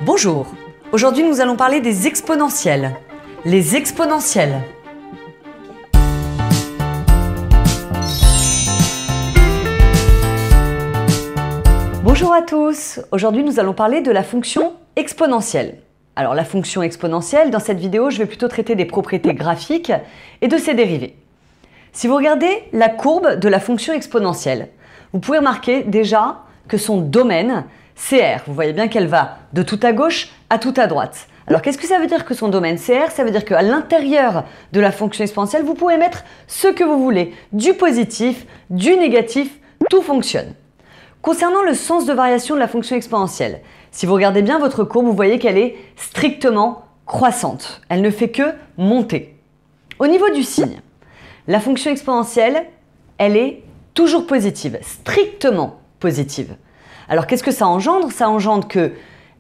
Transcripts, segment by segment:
Bonjour, aujourd'hui nous allons parler des exponentielles. Les exponentielles. Bonjour à tous, aujourd'hui nous allons parler de la fonction exponentielle. Alors la fonction exponentielle, dans cette vidéo je vais plutôt traiter des propriétés graphiques et de ses dérivés. Si vous regardez la courbe de la fonction exponentielle, vous pouvez remarquer déjà que son domaine, c'est R. Vous voyez bien qu'elle va de tout à gauche à tout à droite. Alors qu'est-ce que ça veut dire que son domaine c'est R? Ça veut dire qu'à l'intérieur de la fonction exponentielle, vous pouvez mettre ce que vous voulez. Du positif, du négatif, tout fonctionne. Concernant le sens de variation de la fonction exponentielle, si vous regardez bien votre courbe, vous voyez qu'elle est strictement croissante. Elle ne fait que monter. Au niveau du signe, la fonction exponentielle, elle est toujours positive, strictement positive. Alors qu'est-ce que ça engendre? Ça engendre qu'elle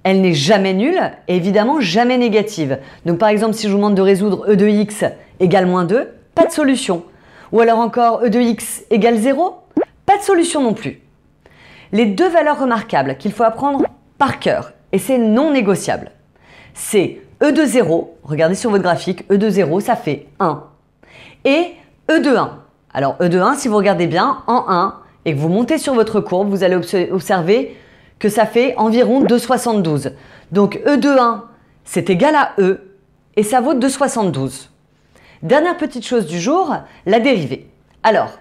n'est jamais nulle et évidemment jamais négative. Donc par exemple, si je vous demande de résoudre e de x égale moins 2, pas de solution. Ou alors encore e de x égale 0, pas de solution non plus. Les deux valeurs remarquables qu'il faut apprendre par cœur, et c'est non négociable, c'est e de 0, regardez sur votre graphique, e de 0 ça fait 1, et e de 1. Alors e de 1, si vous regardez bien, en 1, et que vous montez sur votre courbe, vous allez observer que ça fait environ 2,72. Donc e de 1, c'est égal à e, et ça vaut 2,72. Dernière petite chose du jour, la dérivée. Alors,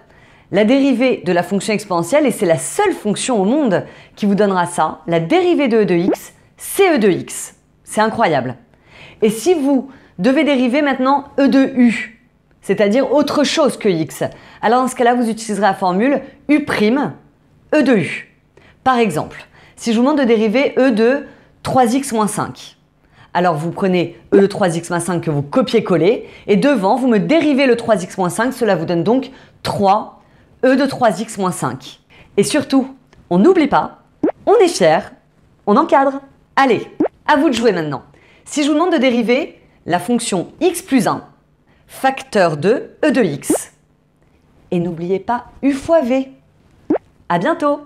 la dérivée de la fonction exponentielle, et c'est la seule fonction au monde qui vous donnera ça, la dérivée de e de x, c'est e de x. C'est incroyable. Et si vous devez dériver maintenant e de u, c'est-à-dire autre chose que x, alors dans ce cas-là, vous utiliserez la formule u', e de u. Par exemple, si je vous demande de dériver e de 3x moins 5, alors vous prenez e de 3x moins 5 que vous copiez-collez, et devant, vous me dérivez le 3x moins 5, cela vous donne donc 3 e de 3x moins 5. Et surtout, on n'oublie pas, on est fier, on encadre. Allez, à vous de jouer maintenant. Si je vous demande de dériver la fonction x plus 1, facteur de e de x. Et n'oubliez pas u fois v. À bientôt!